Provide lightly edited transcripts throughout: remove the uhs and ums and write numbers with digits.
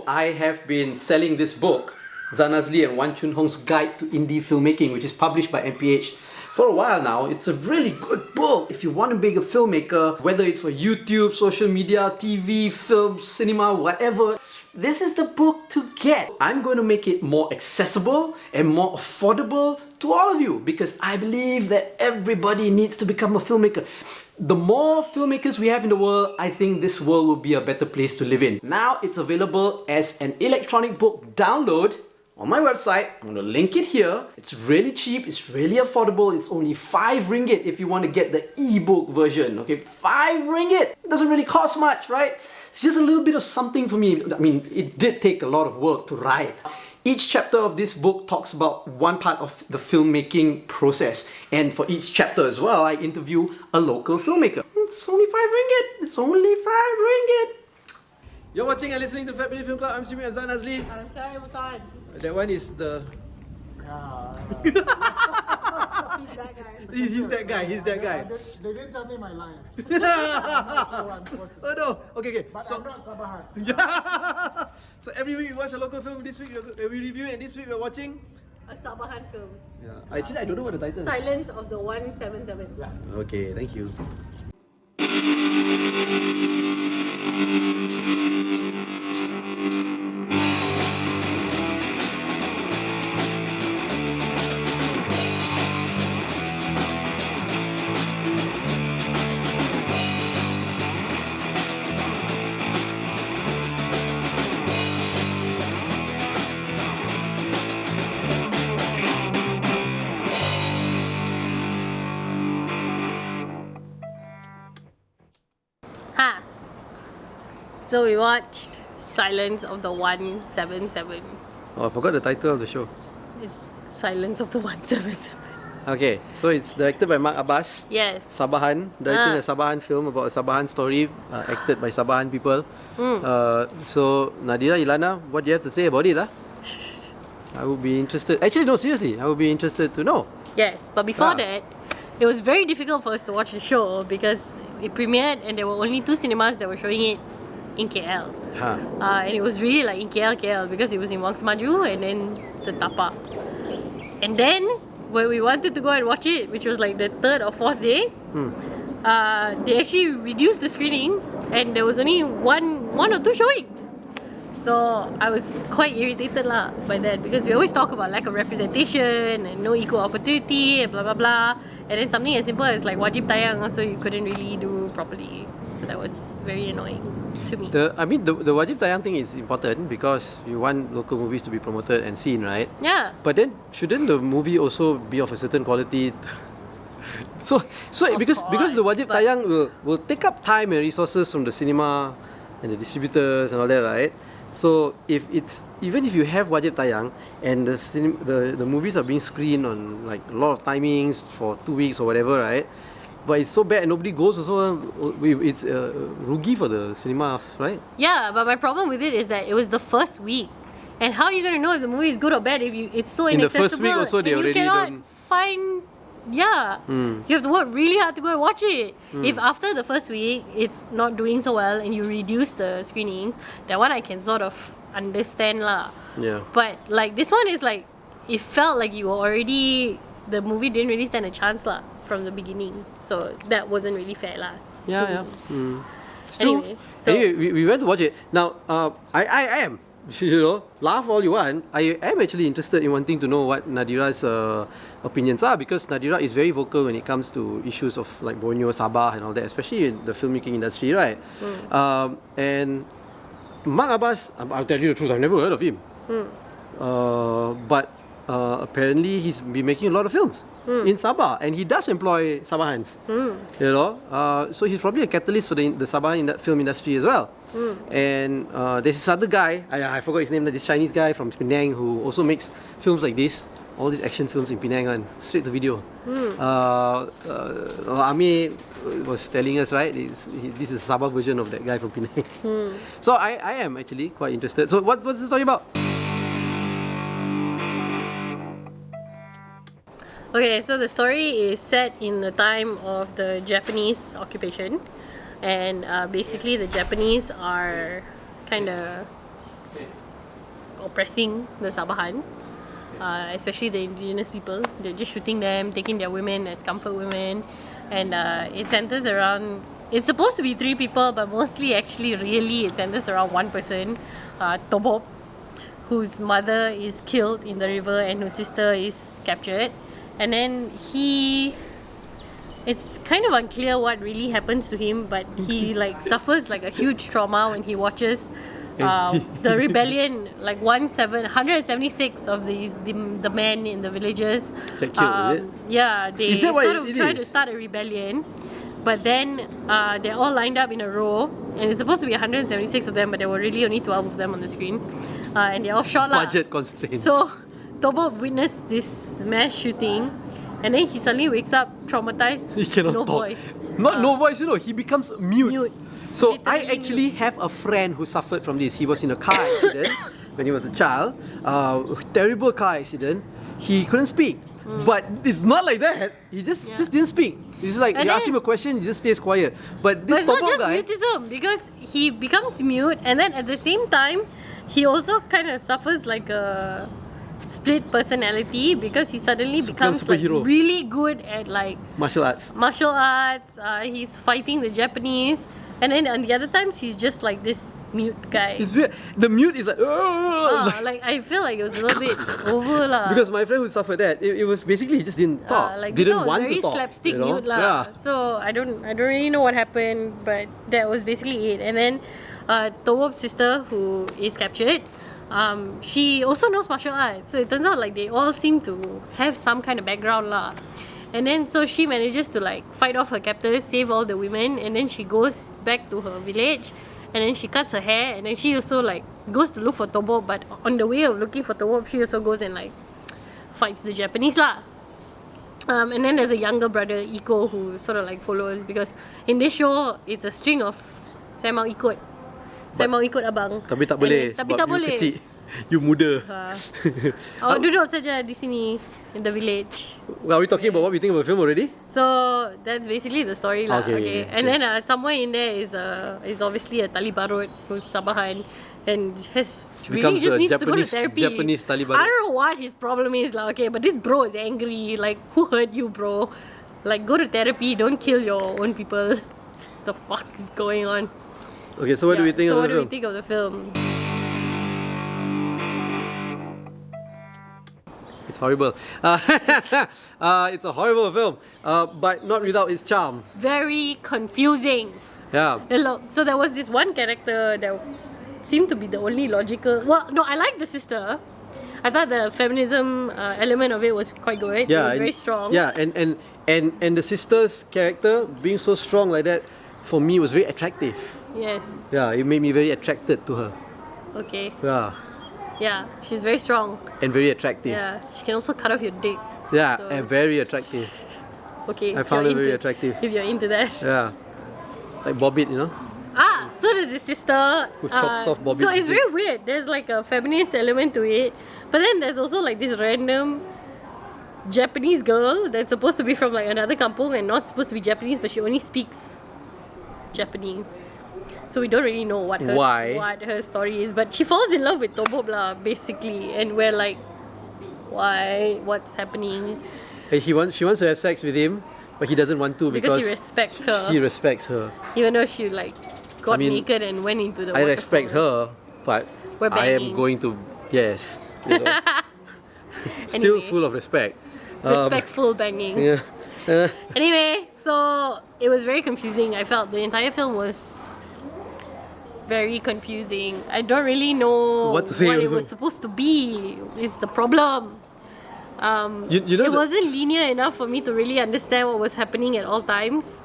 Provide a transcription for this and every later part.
I have been selling this book, Zanazli and Wan Chun Hong's Guide to Indie Filmmaking, which is published by MPH. For a while now. It's a really good book if you want to be a filmmaker, whether it's for YouTube, social media, TV, film, cinema, whatever. This is the book to get. I'm going to make it more accessible and more affordable to all of you because I believe that everybody needs to become a filmmaker. The more filmmakers we have in the world, I think this world will be a better place to live in. Now it's available as an electronic book download on my website. I'm going to link it here. It's really cheap, it's really affordable. It's only 5 ringgit if you want to get the ebook version. Okay, 5 ringgit. It doesn't really cost much, right? It's just a little bit of something for me. I mean, it did take a lot of work to write. Each chapter of this book talks about one part of the filmmaking process. And for each chapter as well, I interview a local filmmaker. It's only 5 ringgit. It's only 5 ringgit. You're watching and listening to Fat Bidin Film Club. I'm Simi Azan Azli. I'm Chai Mustan. That one is the... He's that guy. He's that guy. They didn't tell me my line. Oh no, okay. But So, I'm not Sabahan. so every week we watch a local film. This week we review, and this week we're watching... A Sabahan film. Yeah. Actually, I don't know what the title is. Silence of the 177. Yeah. Okay, thank you. Ha! So we watched Silence of the 177. Oh, I forgot the title of the show. It's Silence of the 177. Okay, so it's directed by Marc Abas. Yes. Sabahan, directing a Sabahan film about a Sabahan story, acted by Sabahan people. So, Nadira, Ilana, what do you have to say about it? I would be interested. Actually, no, seriously, I would be interested to know. Yes, but before that, it was very difficult for us to watch the show because it premiered and there were only 2 cinemas that were showing it in KL. And it was really like in KL because it was in Wang Semaju and then Setapa. And then when we wanted to go and watch it, which was like the 3rd or 4th day, they actually reduced the screenings and there was only one or two showings. So I was quite irritated by that because we always talk about lack of representation and no equal opportunity and blah blah blah, and then something as simple as like wajib tayang also you couldn't really do properly. So that was very annoying to me. The wajib tayang thing is important because you want local movies to be promoted and seen, right? Yeah. But then shouldn't the movie also be of a certain quality? So because the wajib tayang will take up time and resources from the cinema and the distributors and all that, right? So even if you have wajib tayang and the movies are being screened on like a lot of timings for 2 weeks or whatever, right? But it's so bad and nobody goes also, it's rugi for the cinema, right? Yeah, but my problem with it is that it was the first week. And how are you going to know if the movie is good or bad if it's so inaccessible? In the first week also they and already you cannot don't... find... Yeah, you have to work really hard to go and watch it. If after the first week it's not doing so well and you reduce the screenings, that one I can sort of understand lah. Yeah. But like this one is like, it felt like you were already, the movie didn't really stand a chance lah from the beginning. So that wasn't really fair lah. Yeah. It's true. Anyway, we went to watch it. Now, I am, laugh all you want. I am actually interested in wanting to know what Nadira's opinions are because Nadira is very vocal when it comes to issues of like Borneo, Sabah and all that, especially in the filmmaking industry, right? And Marc Abas, I'll tell you the truth, I've never heard of him. But apparently he's been making a lot of films in Sabah and he does employ Sabahans. So he's probably a catalyst for the Sabah film industry as well. And there's this other guy, I forgot his name, this Chinese guy from Penang who also makes films like this, all these action films in Penang and straight to video. Ami was telling us, right, this is a Sabah version of that guy from Penang. So I am actually quite interested. So what's the story about? Okay, so the story is set in the time of the Japanese occupation, and basically the Japanese are kind of oppressing the Sabahans, especially the indigenous people. They're just shooting them, taking their women as comfort women, and it centers around. It's supposed to be 3 people, but mostly actually really it centers around one person, Tobob, whose mother is killed in the river and whose sister is captured. And then it's kind of unclear what really happens to him, but he like suffers like a huge trauma when he watches the rebellion, like 176 of the men in the villages. Get killed, is it? Yeah, they Is that what sort of it try is? to start a rebellion, but then they're all lined up in a row, and it's supposed to be 176 of them, but there were really only 12 of them on the screen, and they're all shot lah. Budget constraints. So Tobo witnessed this mass shooting, and then he suddenly wakes up traumatized, He cannot no talk. voice. Not no voice, he becomes mute. Mute. So I Literally actually have a friend who suffered from this. He was in a car accident when he was a child. Terrible car accident. He couldn't speak. But it's not like that. He just didn't speak. It's like And you ask then- him a question, he just stays quiet. But But this it's not Tobo just guy, mutism, because he becomes mute, and then at the same time, he also kind of suffers like a split personality, because he suddenly becomes like superhero. really good at like martial arts. martial arts. He's fighting the Japanese, and then on the other times he's just like this mute guy. It's weird. The mute is like, Like I feel like it was a little bit over lah. because my friend who suffered that, it was basically he just didn't talk. Like this didn't one was want very to talk. slapstick you know? mute lah. Yeah. So I don't really know what happened, but that was basically it. And then Towob's sister, who is captured, she also knows martial arts. So it turns out like they all seem to have some kind of background lah. And then so she manages to like fight off her captors, save all the women, and then she goes back to her village, and then she cuts her hair, and then she also like goes to look for Tobo, but on the way of looking for Tobo, she also goes and like fights the Japanese lah. And then there's a younger brother, Iko, who sort of like follows, because in this show it's a string of saya mau ikut abang. Tapi tak boleh Tapi sebab tak you boleh. kecil. You muda. Awak duduk saja di sini, in the village. Well, are we talking about what we think about the film already? So that's basically the story lah. Okay. And then somewhere in there is obviously a tali barut who's Sabahan, and really Becomes just a needs to go to Japanese- therapy. Japanese tali barut. I don't know what his problem is lah. Okay, but this bro is angry. Like, who hurt you, bro? Like, go to therapy. Don't kill your own people. The fuck is going on? Okay, so what do we think so of what the do film? we think of the film? It's horrible. It's a horrible film, but not without its charm. Very confusing. Yeah. And look, so there was this one character that seemed to be the only logical. Well, no, I like the sister. I thought the feminism element of it was quite good. Yeah, it was very strong. Yeah, and the sister's character being so strong like that, for me, was very attractive. Yes. Yeah, it made me very attracted to her. Okay. Yeah, Yeah, she's very strong. and very attractive. Yeah, she can also cut off your dick. Yeah, So- and very attractive. Okay. I if found you're her very into- attractive. If you're into that. Yeah, like Bobbit, you know. So there's this sister. Who chops off Bobby's so it's dick. very weird. There's like a feminist element to it, but then there's also like this random Japanese girl that's supposed to be from like another kampung and not supposed to be Japanese, but she only speaks Japanese. So we don't really know what her story is, but she falls in love with Tobob lah, basically, and we're like, why? What's happening? And she wants to have sex with him, but he doesn't want to Because because he respects her, he respects her. even though she like got I mean, naked and went into the I respect waterfall. her, but We're I am banging. going to yes, you know, still Anyway. full of respect. Respectful banging. Yeah. Anyway, so it was very confusing. I felt the entire film was very confusing. I don't really know What to say it also. was supposed to be. Is the problem. You know It wasn't linear enough for me to really understand what was happening at all times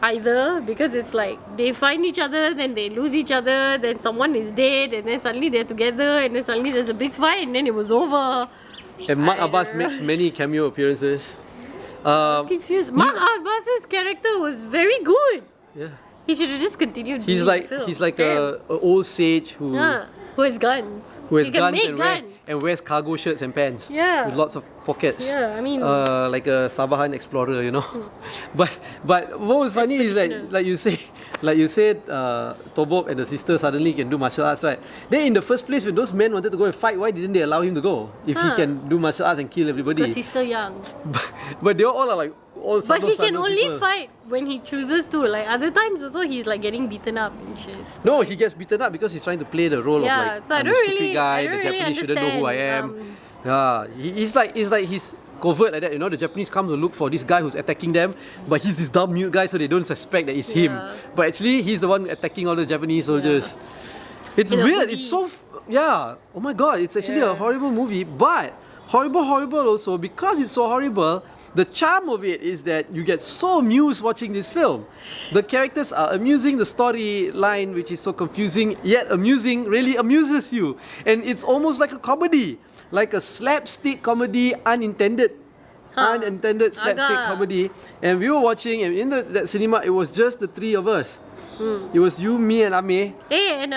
either, because it's like they find each other, then they lose each other, then someone is dead, and then suddenly they're together, and then suddenly there's a big fight, and then it was over. And Marc I Abas don't makes many cameo appearances. I was confused. Marc Abas's character was very good. Yeah. He should have just continued. He's doing like the film. he's like Damn. a old sage who Who has guns. has He can guns make and, guns. wears cargo shirts and pants. Yeah. With lots of pockets. Yeah, I mean- like a Sabahan explorer, you know. but what was funny is that, Expeditioner. like you say, Like you said, Tobob and the sister suddenly can do martial arts, right? Then in the first place, when those men wanted to go and fight, why didn't they allow him to go? If he can do martial arts and kill everybody. Because he's still young. But they all are like all But he can people. only fight when he chooses to. Like other times also, he's like getting beaten up and shit. So No, he gets beaten up because he's trying to play the role of like so I I'm don't a stupid really, guy. I don't The really Japanese shouldn't know who I am. He's like he's covert like that. You know, the Japanese come to look for this guy who's attacking them, but he's this dumb mute guy, so they don't suspect that it's him. But actually, he's the one attacking all the Japanese soldiers. It's In a weird. movie. It's so Oh my god! It's actually a horrible movie, but horrible also because it's so horrible. The charm of it is that you get so amused watching this film. The characters are amusing, the storyline, which is so confusing yet amusing, really amuses you. And it's almost like a comedy, like a slapstick comedy, unintended slapstick comedy. And we were watching, and in that cinema, it was just the three of us. It was you, me, and Ame. Hey, and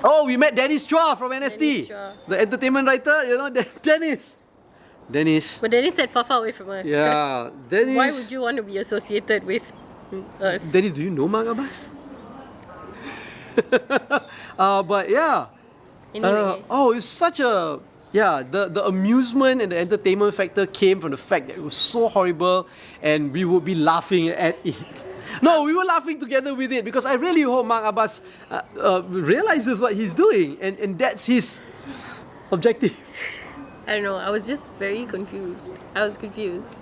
Oh, we met Dennis Chua from NST, Dennis Chua. the entertainment writer. You know, Dennis. but Dennis said far away from us. Yeah, Dennis. Why would you want to be associated with us? Dennis, do you know Marc Abas? But yeah. Anyway. It's such a the amusement and the entertainment factor came from the fact that it was so horrible and we would be laughing at it. No, we were laughing together with it because I really hope Marc Abas realizes what he's doing and that's his objective. I don't know. I was just very confused. I was confused.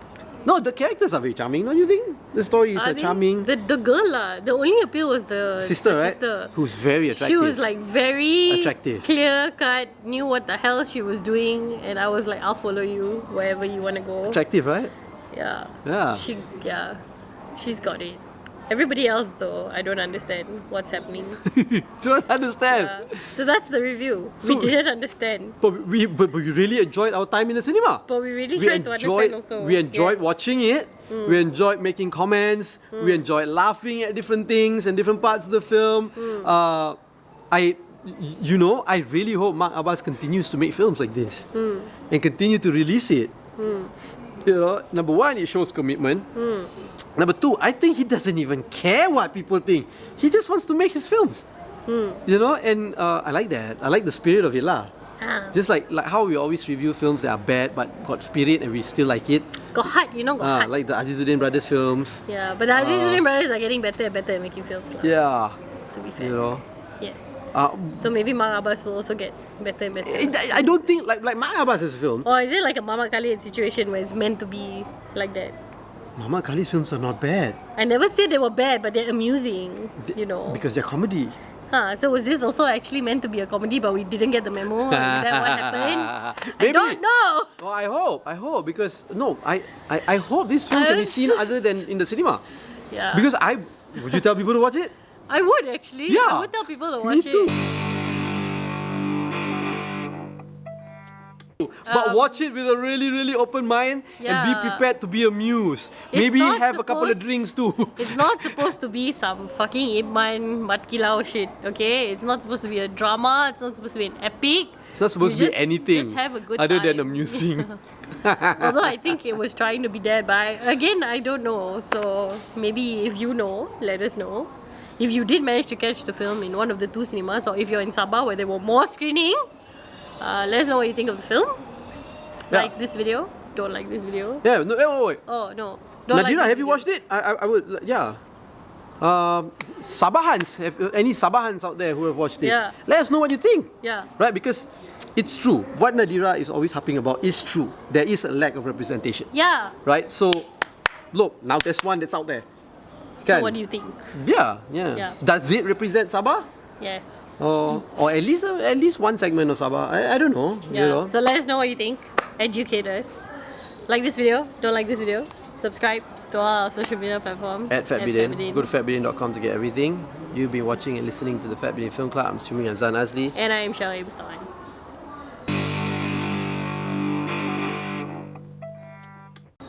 No, the characters are very charming, don't you think? The story is charming. The girl, the only appeal was the Sister, right? sister. Who's very attractive. She was like very attractive, clear cut, knew what the hell she was doing, and I was like, I'll follow you wherever you want to go. attractive, right? Yeah. Yeah. She's got it. Everybody else, though, I don't understand what's happening. Don't understand. So that's the review. So- we didn't understand, But we really enjoyed our time in the cinema. but we really tried to understand also. We enjoyed Yes. watching it. We enjoyed making comments. We enjoyed laughing at different things and different parts of the film. I really hope Marc Abas continues to make films like this and continue to release it. You know, number one, it shows commitment. Number two, I think he doesn't even care what people think. He just wants to make his films. You know, and I like that. I like the spirit of it lah. Just like how we always review films that are bad but got spirit and we still like it. Got heart, got heart. Like the Azizuddin Brothers films. Yeah, but the Azizuddin brothers are getting better and better at making films. Yeah. To be fair. You know. Yes. Uh, So maybe Marc Abas will also get better and better. I don't think like Marc Abas' film. Or is it like a Mama Khalid situation where it's meant to be like that? Muhammad Khalid's films are not bad. I never said they were bad, but they're amusing, you know. Because they're comedy. So was this also actually meant to be a comedy, but we didn't get the memo? Is that what happened? Maybe. I don't know. Well, I hope because I hope this film can be seen other than in the cinema. Yeah. Because would you tell people to watch it? I would actually. Yeah. I would tell people to Me watch too. it. But watch it with a really, really open mind and be Yeah. prepared to be amused. It's Maybe not have a couple of supposed- drinks too. It's not supposed to be some fucking Ip Man Mat Kilau shit, okay? It's not supposed to be a drama. It's not supposed to be an epic. It's not supposed You to be anything Just have a good other than time. amusing. Although I think it was trying to be that, but I don't know. So maybe if you know, let us know. If you did manage to catch the film in one of the two cinemas, or if you're in Sabah where there were more screenings, let us know what you think of the film. Yeah. Like this video, don't like this video. Yeah, no, wait. Oh no, don't like Nadira, this have you video. watched it? I would, yeah. Sabahans, any Sabahans out there who have watched it? Yeah. Let us know what you think. Yeah. Right, because it's true. What Nadira is always harping about is true. There is a lack of representation. Yeah. Right? So, look, now there's one that's out there. So Kan? what do you think? Yeah. Yeah. Does it represent Sabah? Yes. Or at least one segment of Sabah? I don't know. Yeah. You know? So let us know what you think. Educate us. Like this video. Don't like this video. Subscribe to our social media platform. At Bidin. Go to fatbidin.com to get everything. You've been watching and listening to the Fat Bidin Film Club. I'm Sumi Azan Azli. And I am Shalay Bustawan.